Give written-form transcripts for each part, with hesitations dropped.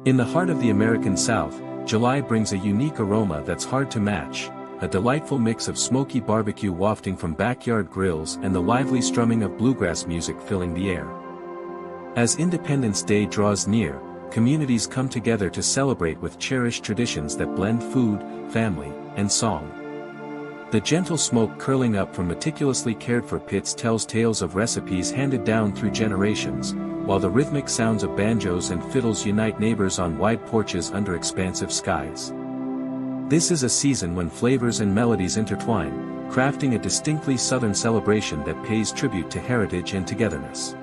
In the heart of the American South, July brings a unique aroma that's hard to match, a delightful mix of smoky barbecue wafting from backyard grills and the lively strumming of bluegrass music filling the air. As Independence Day draws near, communities come together to celebrate with cherished traditions that blend food, family, and song. The gentle smoke curling up from meticulously cared-for pits tells tales of recipes handed down through generations, while the rhythmic sounds of banjos and fiddles unite neighbors on wide porches under expansive skies. This is a season when flavors and melodies intertwine, crafting a distinctly Southern celebration that pays tribute to heritage and togetherness.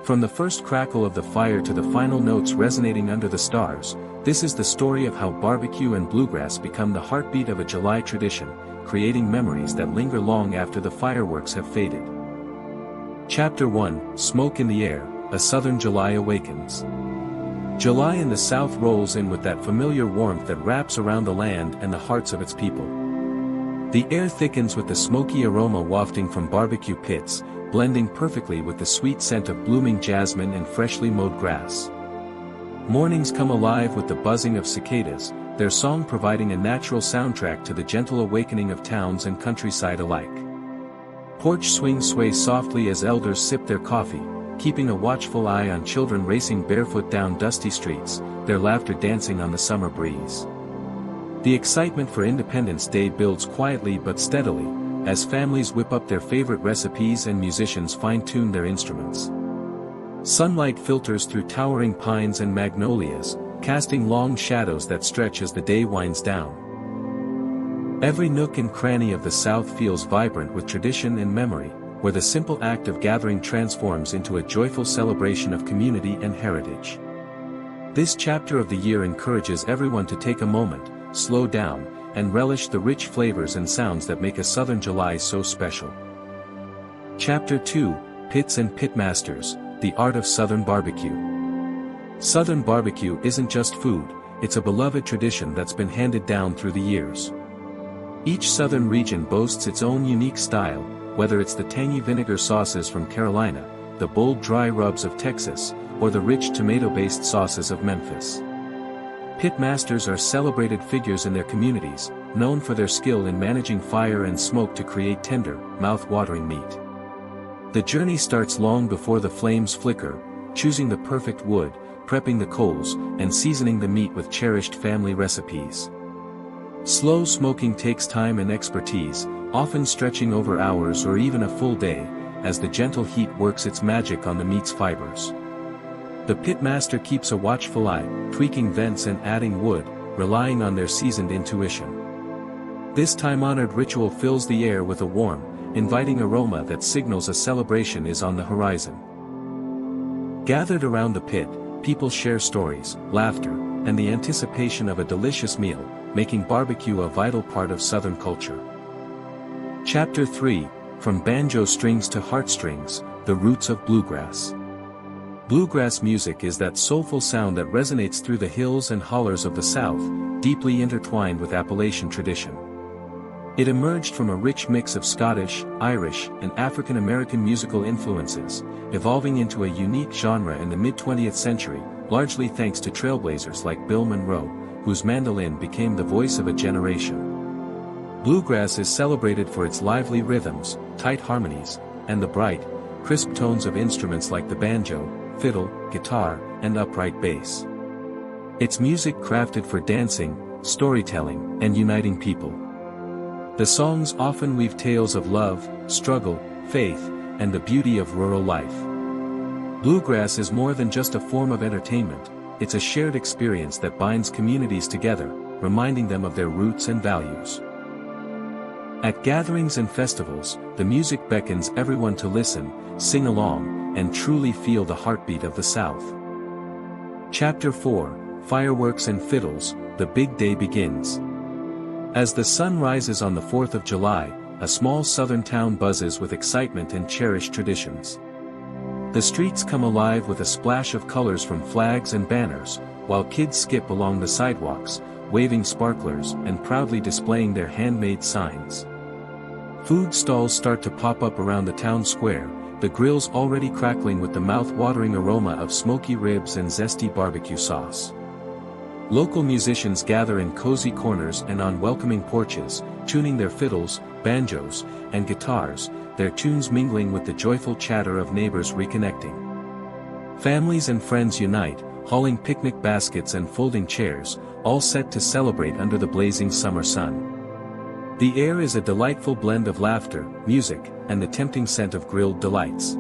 From the first crackle of the fire to the final notes resonating under the stars, this is the story of how barbecue and bluegrass become the heartbeat of a July tradition, creating memories that linger long after the fireworks have faded. Chapter 1: Smoke in the Air, A Southern July Awakens. July in the South rolls in with that familiar warmth that wraps around the land and the hearts of its people. The air thickens with the smoky aroma wafting from barbecue pits, blending perfectly with the sweet scent of blooming jasmine and freshly mowed grass. Mornings come alive with the buzzing of cicadas, their song providing a natural soundtrack to the gentle awakening of towns and countryside alike. Porch swings sway softly as elders sip their coffee, keeping a watchful eye on children racing barefoot down dusty streets, their laughter dancing on the summer breeze. The excitement for Independence Day builds quietly but steadily, as families whip up their favorite recipes and musicians fine-tune their instruments. Sunlight filters through towering pines and magnolias, casting long shadows that stretch as the day winds down. Every nook and cranny of the South feels vibrant with tradition and memory, where the simple act of gathering transforms into a joyful celebration of community and heritage. This chapter of the year encourages everyone to take a moment, slow down, and relish the rich flavors and sounds that make a Southern July so special. Chapter 2: Pits and Pitmasters, The Art of Southern Barbecue. Southern barbecue isn't just food, it's a beloved tradition that's been handed down through the years. Each southern region boasts its own unique style, whether it's the tangy vinegar sauces from Carolina, the bold dry rubs of Texas, or the rich tomato-based sauces of Memphis. Pitmasters are celebrated figures in their communities, known for their skill in managing fire and smoke to create tender, mouth-watering meat. The journey starts long before the flames flicker, choosing the perfect wood, prepping the coals, and seasoning the meat with cherished family recipes. Slow smoking takes time and expertise, often stretching over hours or even a full day, as the gentle heat works its magic on the meat's fibers. The pitmaster keeps a watchful eye, tweaking vents and adding wood, relying on their seasoned intuition. This time-honored ritual fills the air with a warm, inviting aroma that signals a celebration is on the horizon. Gathered around the pit, people share stories, laughter, and the anticipation of a delicious meal, making barbecue a vital part of Southern culture. Chapter 3: From Banjo Strings to Heartstrings, The Roots of Bluegrass. Bluegrass music is that soulful sound that resonates through the hills and hollers of the South, deeply intertwined with Appalachian tradition. It emerged from a rich mix of Scottish, Irish, and African American musical influences, evolving into a unique genre in the mid-20th century, largely thanks to trailblazers like Bill Monroe, whose mandolin became the voice of a generation. Bluegrass is celebrated for its lively rhythms, tight harmonies, and the bright, crisp tones of instruments like the banjo, fiddle, guitar, and upright bass. It's music crafted for dancing, storytelling, and uniting people. The songs often weave tales of love, struggle, faith, and the beauty of rural life. Bluegrass is more than just a form of entertainment, it's a shared experience that binds communities together, reminding them of their roots and values. At gatherings and festivals, the music beckons everyone to listen, sing along, and truly feel the heartbeat of the South. Chapter 4: Fireworks and Fiddles, The Big Day Begins. As the sun rises on the 4th of July, a small southern town buzzes with excitement and cherished traditions. The streets come alive with a splash of colors from flags and banners, while kids skip along the sidewalks, waving sparklers and proudly displaying their handmade signs. Food stalls start to pop up around the town square, the grills already crackling with the mouth-watering aroma of smoky ribs and zesty barbecue sauce. Local musicians gather in cozy corners and on welcoming porches, tuning their fiddles, banjos, and guitars, their tunes mingling with the joyful chatter of neighbors reconnecting. Families and friends unite, hauling picnic baskets and folding chairs, all set to celebrate under the blazing summer sun. The air is a delightful blend of laughter, music, and the tempting scent of grilled delights.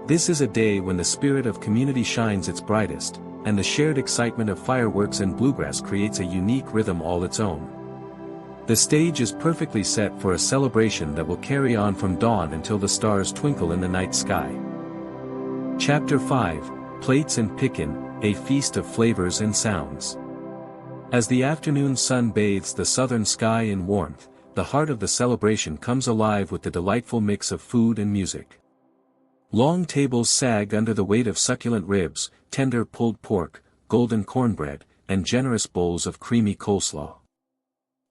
This is a day when the spirit of community shines its brightest, and the shared excitement of fireworks and bluegrass creates a unique rhythm all its own. The stage is perfectly set for a celebration that will carry on from dawn until the stars twinkle in the night sky. Chapter 5, Plates and Pickin', a Feast of Flavors and Sounds. As the afternoon sun bathes the southern sky in warmth, the heart of the celebration comes alive with the delightful mix of food and music. Long tables sag under the weight of succulent ribs, tender pulled pork, golden cornbread, and generous bowls of creamy coleslaw.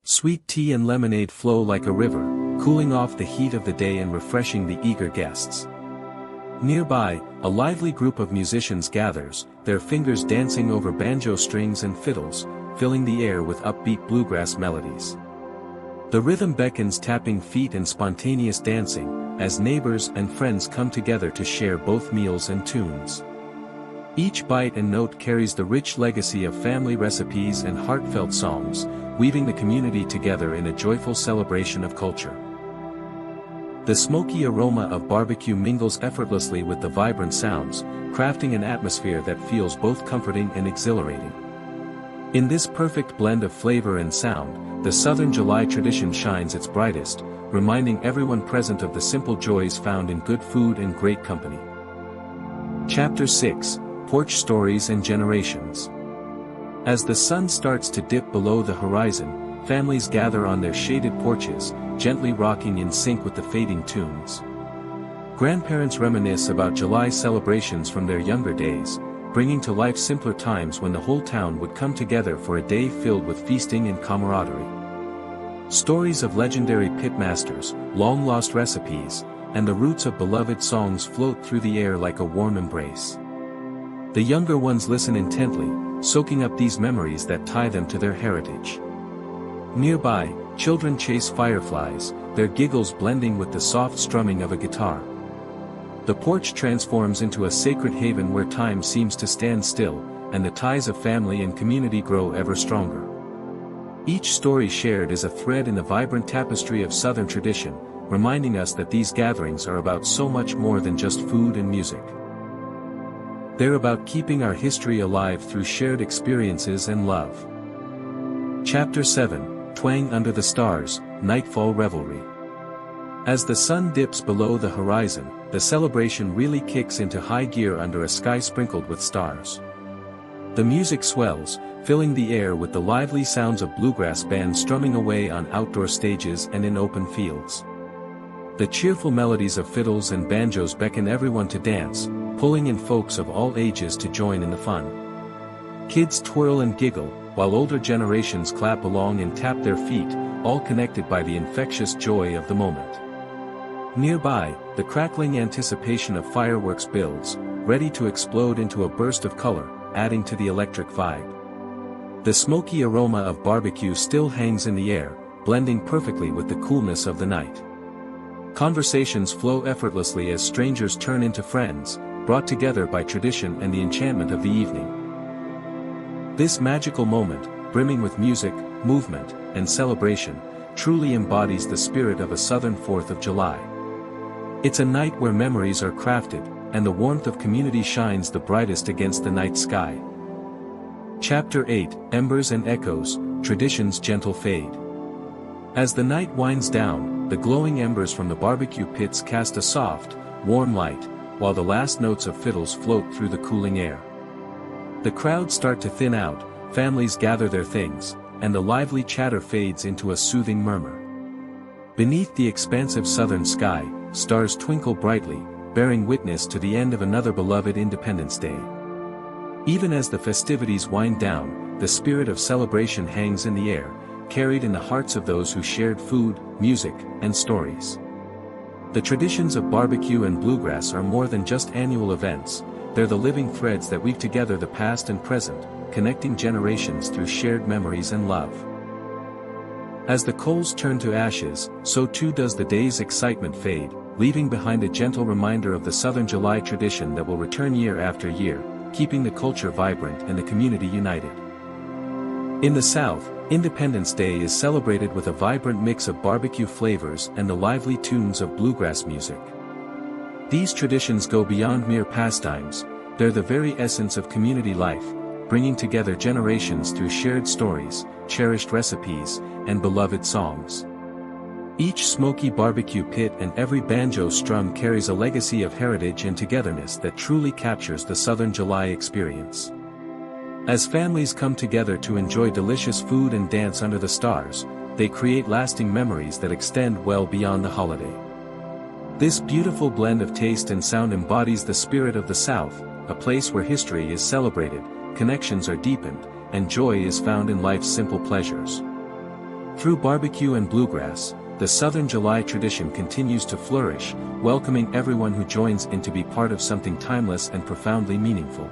Sweet tea and lemonade flow like a river, cooling off the heat of the day and refreshing the eager guests. Nearby, a lively group of musicians gathers, their fingers dancing over banjo strings and fiddles, filling the air with upbeat bluegrass melodies. The rhythm beckons tapping feet and spontaneous dancing, as neighbors and friends come together to share both meals and tunes. Each bite and note carries the rich legacy of family recipes and heartfelt songs, weaving the community together in a joyful celebration of culture. The smoky aroma of barbecue mingles effortlessly with the vibrant sounds, crafting an atmosphere that feels both comforting and exhilarating. In this perfect blend of flavor and sound, the Southern July tradition shines its brightest, reminding everyone present of the simple joys found in good food and great company. Chapter 6, Porch Stories and Generations. As the sun starts to dip below the horizon, families gather on their shaded porches, gently rocking in sync with the fading tunes. Grandparents reminisce about July celebrations from their younger days, bringing to life simpler times when the whole town would come together for a day filled with feasting and camaraderie. Stories of legendary pitmasters, long-lost recipes, and the roots of beloved songs float through the air like a warm embrace. The younger ones listen intently, soaking up these memories that tie them to their heritage. Nearby, children chase fireflies, their giggles blending with the soft strumming of a guitar. The porch transforms into a sacred haven where time seems to stand still, and the ties of family and community grow ever stronger. Each story shared is a thread in the vibrant tapestry of Southern tradition, reminding us that these gatherings are about so much more than just food and music. They're about keeping our history alive through shared experiences and love. Chapter 7, Twang Under the Stars, Nightfall Revelry. As the sun dips below the horizon, the celebration really kicks into high gear under a sky sprinkled with stars. The music swells, filling the air with the lively sounds of bluegrass bands strumming away on outdoor stages and in open fields. The cheerful melodies of fiddles and banjos beckon everyone to dance, pulling in folks of all ages to join in the fun. Kids twirl and giggle, while older generations clap along and tap their feet, all connected by the infectious joy of the moment. Nearby, the crackling anticipation of fireworks builds, ready to explode into a burst of color, adding to the electric vibe. The smoky aroma of barbecue still hangs in the air, blending perfectly with the coolness of the night. Conversations flow effortlessly as strangers turn into friends, brought together by tradition and the enchantment of the evening. This magical moment, brimming with music, movement, and celebration, truly embodies the spirit of a Southern 4th of July. It's a night where memories are crafted, and the warmth of community shines the brightest against the night sky. Chapter 8, Embers and Echoes, Tradition's Gentle Fade. As the night winds down, the glowing embers from the barbecue pits cast a soft, warm light, while the last notes of fiddles float through the cooling air. The crowds start to thin out, families gather their things, and the lively chatter fades into a soothing murmur. Beneath the expansive southern sky, stars twinkle brightly, bearing witness to the end of another beloved Independence Day. Even as the festivities wind down, the spirit of celebration hangs in the air, carried in the hearts of those who shared food, music, and stories. The traditions of barbecue and bluegrass are more than just annual events, they're the living threads that weave together the past and present, connecting generations through shared memories and love. As the coals turn to ashes, so too does the day's excitement fade, leaving behind a gentle reminder of the Southern July tradition that will return year after year, keeping the culture vibrant and the community united. In the South, Independence Day is celebrated with a vibrant mix of barbecue flavors and the lively tunes of bluegrass music. These traditions go beyond mere pastimes, they're the very essence of community life, bringing together generations through shared stories, cherished recipes, and beloved songs. Each smoky barbecue pit and every banjo strum carries a legacy of heritage and togetherness that truly captures the Southern July experience. As families come together to enjoy delicious food and dance under the stars, they create lasting memories that extend well beyond the holiday. This beautiful blend of taste and sound embodies the spirit of the South, a place where history is celebrated, connections are deepened, and joy is found in life's simple pleasures. Through barbecue and bluegrass, the Southern July tradition continues to flourish, welcoming everyone who joins in to be part of something timeless and profoundly meaningful.